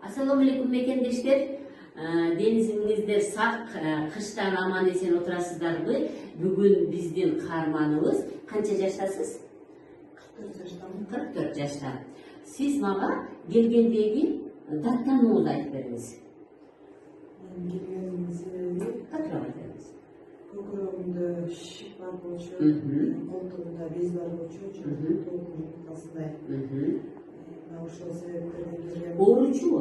Assalamu alaikum mekендештер. Денизиңиздер сак, кыштан аман эсен отурасыздарбы? Бүгүн биздин каарманыбыз канча жаштасыз? 44 жаштамын. 44 жашта. Сиз мага келгендеги даттанууңузду айтып бериңиз. Мен келгениmin себеби Катырап айтыңыз. көкүрөгүмдө шишик бар болчу, колтугумда без бар болчу, толуктун ортасындай. Ошол себептерден келген. Ооручубу?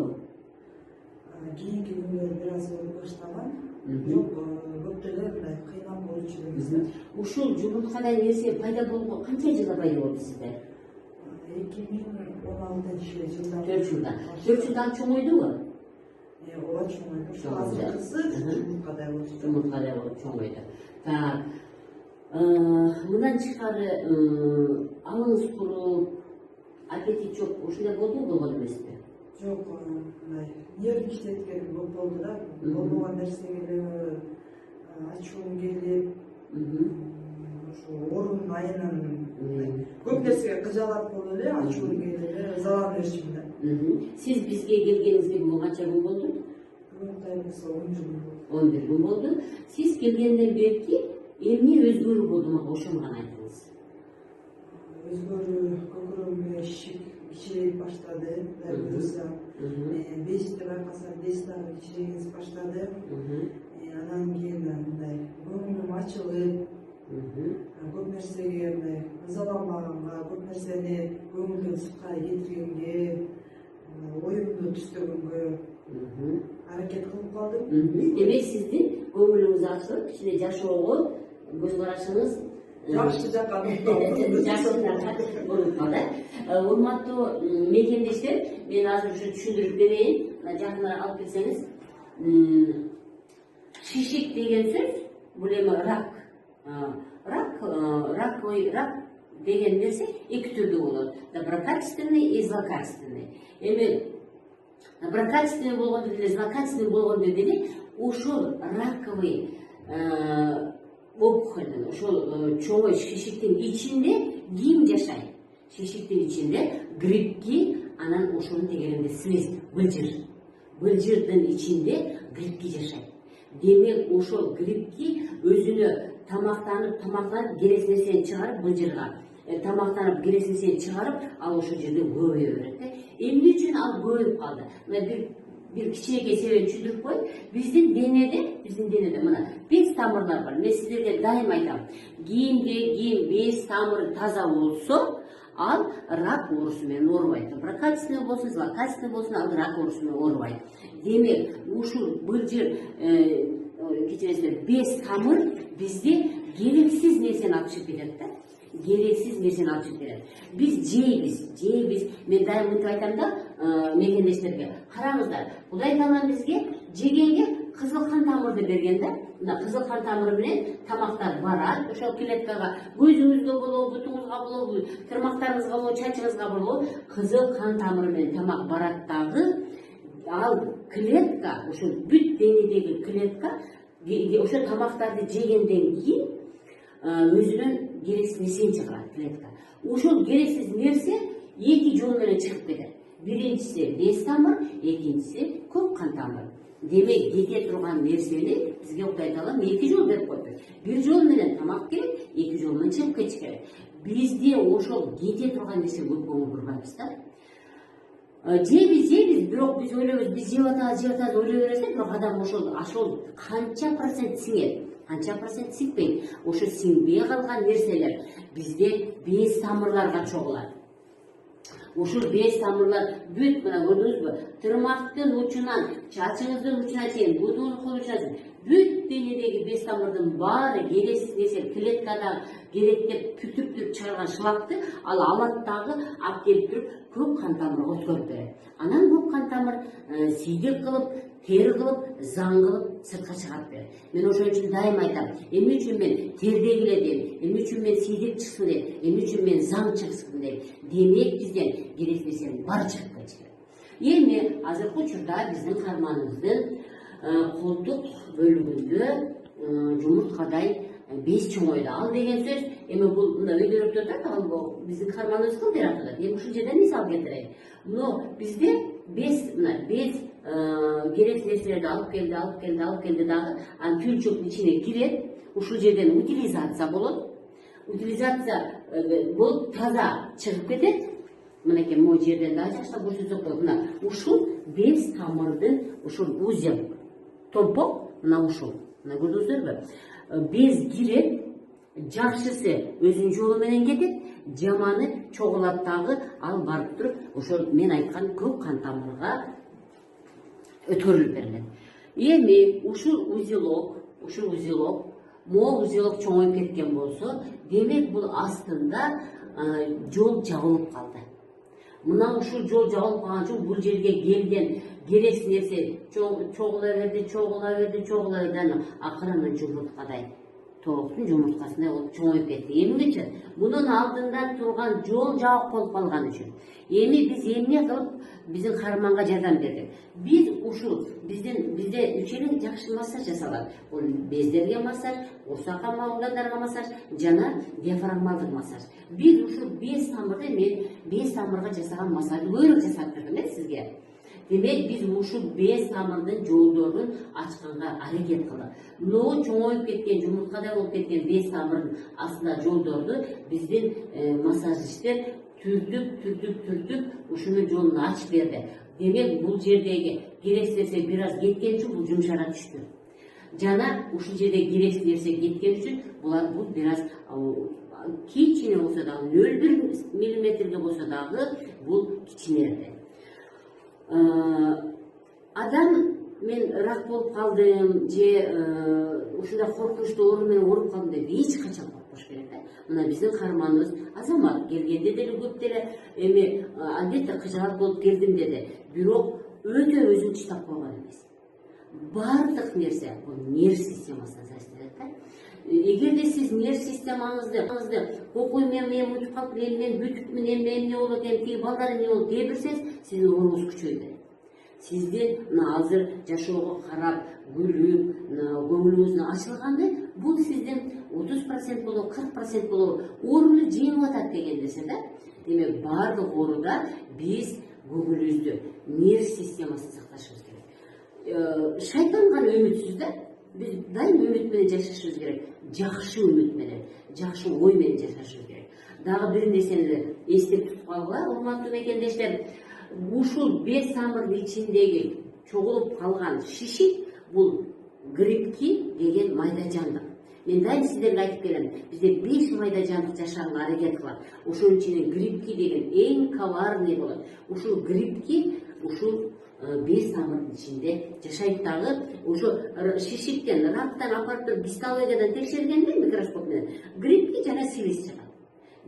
Кийинки күндөрү бир аз ооруп баштаган. Жок, көптөгө мындай кыйнап ооручу эмес. Ушул жумурткадай нерсе пайда болгонго канча жылда пайда болду сизде? 2016 жылда. 4 жылда. 4 жылдан чоңойдубу? Ооба чоңойду. Ошол азыркысы жумурткадай болчу. Жумурткадай болуп чоңойду. Так. Мындан тышкары алыңыз куруу, аппетит жок, ушундай болдубу, болгон эмеспи? Жок, мындай нервный иштеткеним көп болду да. Болбогон нерсеге эле ачуум келип, ошо орун айынан көп нерсеге кыжаалат болуп эле, ачуум келип эле, ызаланып берчүмүн да. Сиз бизге келгениңизге бүгүн канча күн болду? Бүгүн кудай буйруса 10 жыл болду. 11 күн болду. Сиз келгенден берки эмне өзгөрүү болду, мага ошону гана айтыңыз. Өзгөрүү көкүрөгүмө шишик кичирейип баштады, кудай буйруса. Безди байкасам, без дагы кичирейип баштады. Анан кийин мындай көңүлүм ачылып, көп нерсеге мындай ызаланбаганга, көп нерсени көңүлдөн сырткары кетиргенге, оюмду түзтөгөнгө аракет кылып калдым. Демек сиздин көңүлүңүз ачылып, кичине жашоого көз карашыңыз Жакшы жакка болуп калды. Урматтуу мекендештер, мен азыр ушу түшүндүрүп берейин. Жакыныраак алып келсеңиз, шишик деген сөз бул эми рак. Рак деген нерсе эки түрдүү болот. Доброкачественный и злокачественный. Эми доброкачественный болгондо деле, злокачественный болгондо деле ушул раковый опухолдун, ошол чоңой шишиктин ичинде ким жашайт? Шишиктин ичинде грибки, анан ошонун тегерегинде слизь, былжырдын ичинде грибки жашайт. Демек ошол грибки өзүнө тамактанып керексиз нерсени чыгарып, былжырга тамактанып керексиз нерсени чыгарып, ал ошол жерде көбөйө берет. Эмне үчүн ал көбөйүп калды? Bir кичинекей себебин түшүндүрүп коеюн. Биздин денеде мына без тамырлар бар. Мен сиздерге дайым айтам. Кийим без тамыры таза болсо, ал рак оорусу менен оорубайт. Доброкачественный болсун, злокачественный болсун, ал рак оорусу менен оорубайт. Демек, ушул былжыр без тамыр бизде керексиз нерсени алып чыгып кетет да. Керексиз нерсени алып чыгып кетет. Биз жейбиз. Мен дайым мынтип айтам да, мекендештерге. Караңыздар, Кудай Таала бизге жегенге кызыл кан тамырды берген да. Мына кызыл кан тамыры менен тамактар барат. Ошол клеткага көзүңүзгө болобу, бутуңузга болобу, тырмактарыңызга болобу, чачыңызга болобу, кызыл кан тамыры менен тамак барат дагы. Ал клетка, ошол бүт денедеги клетка ошо тамактарды жегенден кийин өзүнүн керексиз нерсени чыгарат клетка. Ошол керексиз нерсе эки жол менен чыгып кетет. Биринчиси без тамыр, экинчиси көк кан тамыр. Демек, кете турган нерсени бизге Кудай Таала эки жол берип койду. Бир жол менен тамак керек, эки жол менен чыгып кетиш керек. Бизде ошол кете турган нерсе көп көңүл бурбайбыз да. Жейбиз, бирок биз ойлойбуз, биз жеп атабыз ойлой бересек, бирок адам ошол канча процент сиңет, канча процент сиңбейт. Ошо сиңбей калган нерселер бизде без тамырларга чогулат. Ушул без тамырлар бүт мына көрдүңүзбү? Тырмактын учунан, чачыңыздын учуна чейин, бутуңуздун учуна чейин бүт денедеги без тамырдын баары керексиз нерсе клеткада керектеп бүтүп чыгарган шлакты ал алат дагы алып келип туруп көк кан тамырга өткөрүп берет. Анан көк кан тамыр сейдек кылып, тери кылып, заң кылып сыртка чыгарып берет. Мен ошон үчүн дайым айтам, эмне үчүн мен тердеги эле дейм, эмне үчүн мен сейдек чыксын дейм, эмне үчүн мен заң чыксын дейм. Демек бизден керексиз нерсенин баары чыгып кетиш керек. Эми азыркы учурда биздин карманыбыздын колтук бөлүгүндө жумурткадай без чоңойду. Ал деген сөз, эми бул мына өйдөрөктөр да, ал биздин карманыбыз кандай аталат. Эми ушул жерден мисал келтирейин. Но бизде без Biz gerek nерселерди алып келди дагы анан түйүнчөктүн ичине кирип ушул жерден утилизация болот. Утилизация болуп таза чыгып кетет. Мынакей могу жерден дагы жакшылап көрсөтсөк болот. Мына ушул без тамырдын ушул узел томпок мына ушул. Мына көрдүңүздөрбү? Без кирип жакшысы өзүнүн жолу менен кетет, жаманы чогулат дагы, ал барып туруп ошол мен айткан көк кан тамырга өткөрүлүп берилет. Эми ушул узелок могу узелок чоңоюп кеткен болсо, демек бул астында жол жабылып калды. Мына ушул жол жабылып калган үчүн бул жерге келген керексиз нерсе чогула берди, анан акырын жумурткадай тооктун жумурткасындай болуп чоңоюп кетти. Эмнечи? Мунун алдында турган жол жабык болуп калган үчүн. Эми биз эмне кылып биздин каарманга жардам бердик? Биз ушул бизде үчелең жакшы массаж жасалат. Бул бездерге массаж, курсак органдарга массаж жана диафрагмалдык массаж. Биз ушул без тамырды мен без тамырга жасаган массажды көбүрөөк жасап бердим сизге. Демек биз ушул без тамырдын жолдорун ачканга аракет кылдык. Могу чоңоюп кеткен, жумурткадай болуп кеткен без тамырдын астында жолдорду биздин массажисттер түртүп ушунун жолун ачып берди. Демек бул жердеги керексиз нерсе бир аз кеткен үчүн бул жумшара түштү. Жана ушул жерде керексиз нерсе кеткен үчүн бул бир аз кичине болсо дагы 0,1 миллиметрге болсо дагы бул кичинерди. Адам мен рак болуп калдым же ушундай коркунучтуу оору менен ооруп калдым деп эч качан коркпош керек да. Мына биздин каарманыбыз Азамат келгенде деле көп деле эми албетте кыжаат болуп келдим деди. Бирок өтө өзүн чыдап койгон эмес. Бардык нерсе бул нерв системасына таасир этет да. Эгерде сиз нерв системаңызды окуй мен утуп калып мен бүтүпмүн эмне болот тиги балдар эмне болот дей берсеңиз сиздин ооруңуз күчөйт. Сиздин мына азыр жашоого карап күлүп көңүлүңүздүн ачылганы бул сиздин 30% болобу 40% болобу ооруну жеңип атат деген нерсе да. Демек бардык ооруда биз көңүлүбүздү нерв системасын сакташыбыз керек. Шайтан гана үмүтсүз да. Биз дайым үмүт менен жашашыбыз керек. Жакшы үмүт менен, жакшы ой менен жашашыбыз керек. Дагы бир нерсени эстеп тутуп калгыла, урматтуу мекендештер. Ушул без тамырдын ичиндеги чогулуп калган шишик бул грибки деген майда жандык. Мен дайым сиздерге айтып келем, бизде 5 майда жандык жашаганга аракет кылат. Ошонун ичинде грибки деген эң коварный болот. Ушул грибки ушул без тамырдын ичинде жашайт дагы. Ошо шишиктен, рактан апарып гистологиядан текшергенде микроскоп менен грибки жана силис чыгат.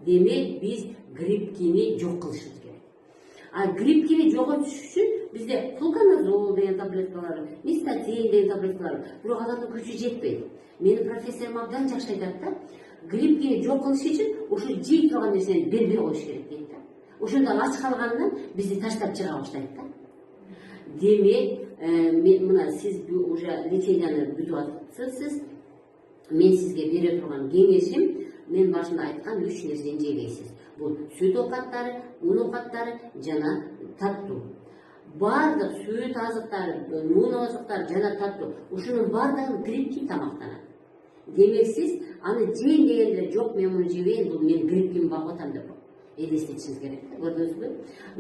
Демек биз грибкини жок кылышыбыз керек. А грибкини жоготуш үчүн бизде флуконазол деген таблеткалар, нистатин деген таблеткалар, бирок алардын күчү жетпейт. Менин профессорум абдан жакшы айтат да, грибкини жок кылыш үчүн ошо жей турган нерсени бербей коюш керек дейт да. Ошондо ач калгандан бизди таштап чыга баштайт да. Демек, мына сиз уже леченияны бүтүп атыпсыз. Мен сизге бере турган кеңешим, мен башында айткан 3 нерсени жебейсиз. Бул сүт овкаттары, un овкаттары жана таттуу. Бардык сүт азыктары, un азыктары жана таттуу, ушунун бардыгын грибки тамактанат. Демек сиз аны жейин дегенде жок мен муну жебейин, бул мен грибкими багып атам деп элестетишиңиз керек. Көрдүңүзбү?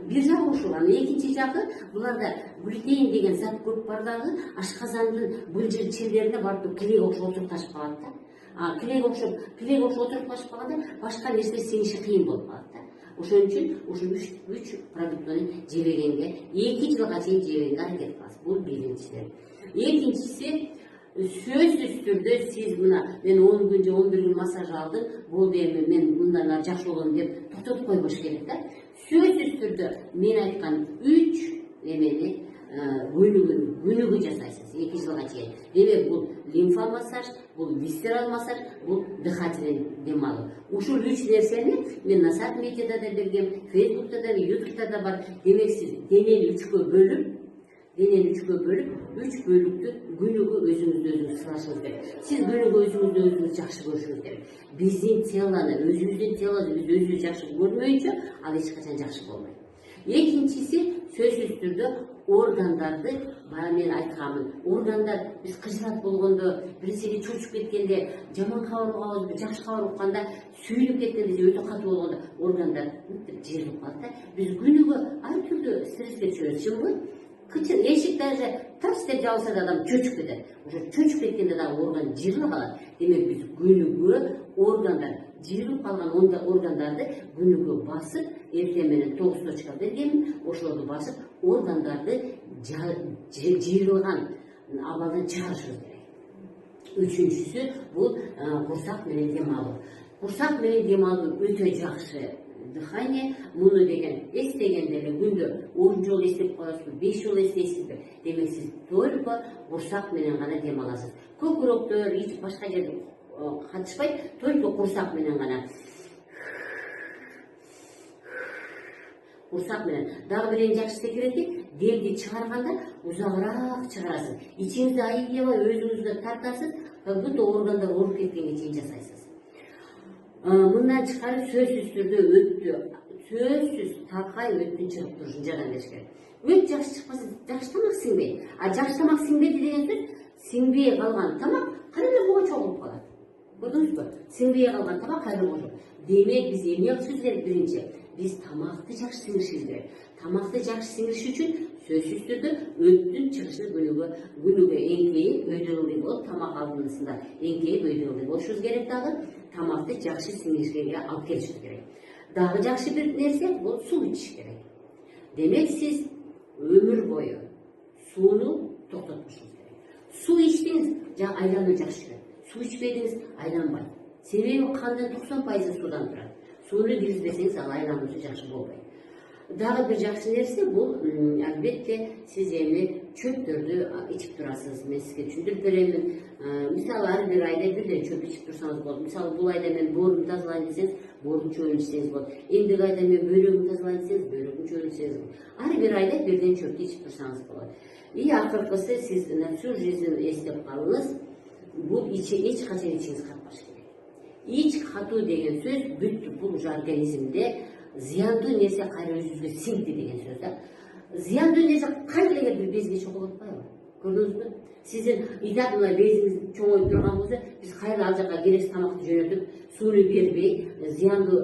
Бир жагы ушул, анан экинчи жагы буларда глютен деген зат көп бар дагы, ашказандын былжыр чирлерине барып килек окшоп отурташып калат да. Килек окшоп отурташып калганда башка нерсе сиңиши кыйын болуп калат да. Ошон үчүн ушул 3 продуктуну жебегенге 2 жылга чейин жебегенге аракет кыласыз. Бул биринчиси. Экинчиси, сөзсүз түрдө сиз мына мен 10 күн же 11 күн массаж алдым, болду эми мен мындан жакшы болом деп токтотуп койбош керек да. Сөзсүз түрдө мен айткан 3 эмени күнүгө жасайсыз 2 жылга чейин. Демек бул лимфа массаж, бул висцерал массаж, бул дыхательный дем алуу. Ушул 3 нерсени мен Насат медиада да бергем, Фейсбукта да, Ютубта да бар. Демек сиз денени 3кө бөлүп 3 бөлүктү күнүгө өзүңүздү сылашыңыз керек. Сиз күнүгө өзүңүздү жакшы көрүшүңүз керек. Биздин телону, өзүбүздүн телобузду биз өзүбүз жакшы көрмөйүнчө ал эч качан жакшы болбойт. Экинчиси сөзсүз түрдө органдарды, бая мен айтканмын, органдар биз кыжырат болгондо, бирсиге чочуп кеткенде, жаман кабар угабыз, жакшы кабар укканда, сүйүнүп кеткенде же өтө катуу болгондо органдар жыйылып калат да. Биз күнүгө ар түрдүү стресске түшөбүз, чынбы? Эшик даже тарс деп жабылса да адам чөчүп кетет. Уже чөчүп кеткенде дагы орган жыйылып калат. Демек биз күнүгө органдар жыйылып калган органдарды күнүгө басып, эртең менен 9 точка бергенмин, ошолорду басып органдарды жыйылган абалдан чыгарышыбыз керек. Үчүнчүсү бул курсак менен дем алуу. Курсак менен дем алуу өтө жакшы дыхание. Муну деген эстегенде эле күндө 10 жолу эстеп коесузбу, 5 жолу эстейсизби? Демек сиз только курсак менен гана дем аласыз. Көкүрөктөр, эч башка жерде катышпайт, только курсак менен гана. Курсак менен. Дагы бир жакшы секирети, демди чыгарганда узагыраак чыгарасыз. Ичиңизди айыгыбай өзүңүздү тартасыз, как будто органдар ооруп кеткенге чейин жасайсыз. Мындан чыкарып сөзсүз түрдө өттү, сөзсүз такай өттүн чыгып турушун жадан бериш керек. Өт жакшы чыкпаса, жакшы тамак сиңбейт. Жакшы тамак сиңбеди деген сөз, сиңбей калган тамак кайра буга чогулуп калат. Көрдүңүзбү? Сиңбей калган тамак кайра буга. Демек биз эмне кылышыбыз керек? Биринчи, биз тамакты жакшы сиңиришибиз керек. Тамакты жакшы сиңириш үчүн сөзсүз түрдө өттүн чыгышын күнүгө эңкейип, өйдөгөй болуп, тамак алдысында эңкейип, өйдөгөй болушубуз керек. Дагы тамакты жакшы сиңиришке алып келишибиз керек. Дагы жакшы бир нерсе бул суу ичиш керек. Демек сиз өмүр бою сууну токтотушуңуз керек. Суу ичтиңиз, айлануу жакшы жүрөт. Суу ичпедиңиз, айланбайт. Себеби кандын 90% суудан турат. Сууну киргизбесеңиз, ал айлануусу жакшы болбойт. Дагы бир жакшы нерсе бул албетте сиз эми чөптөрдү ичип турасыз. Мен сизге түшүндүрүп беремин. Мисалы ар бир айда бирден чөп ичип турсаңыз болот. Мисалы бул айда мен боорумду тазалайын десеңиз, боордун чөбүн ичсеңиз болот. Эмдиги айда мен бөйрөгүмдү тазалайын десеңиз, бөйрөгүн чөбүн ичсеңиз болот. Ар бир айда бирден чөптү ичип турсаңыз болот. И акыркысы сиз всю жизнь эстеп калыңыз. Бул эч качан ичиңиз катпаш керек. Ич катуу деген сөз бүт бул уже организмде зыяндуу нерсе кайра өзүбүзгө сиңди деген сөз да. Зыяндуу нерсе кайра эле бир безге чогулуп атпайбы? Көрдүңүзбү? Сиздин идак мына безиңиз чоңоюп турган болсо, биз кайра ал жака керексиз тамакты жөнөтүп, сууну бербей, зыяндуу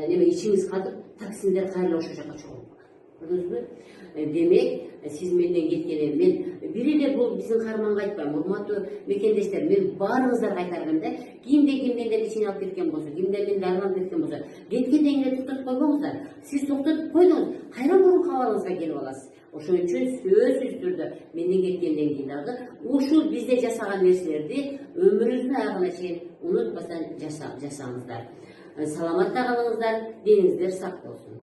неме ичиңиз катып, токсиндер кайра ошол жака чогулуп калат. Көрдүңүзбү? Демек, сиз менден кеткенде мен бир эле бул биздин каарманга айтпайм. Урматтуу мекендештер, мен баарыңыздарга айтарым да, кимде менден ичине алып кеткен болсо, кимде менди арман кеткен болсо, кеткенден кийин токтотуп койбоңуздар. Сиз токтотуп койдуңуз, кайра мурунку абалыңызга келип аласыз. Ошон үчүн сөзсүз түрдө менден кеткенден кийин дагы ушул бизде жасаган нерселерди өмүрүңүздүн аягына чейин унутпастан жасаңыздар. Саламатта калыңыздар, денingиздер сак болсун.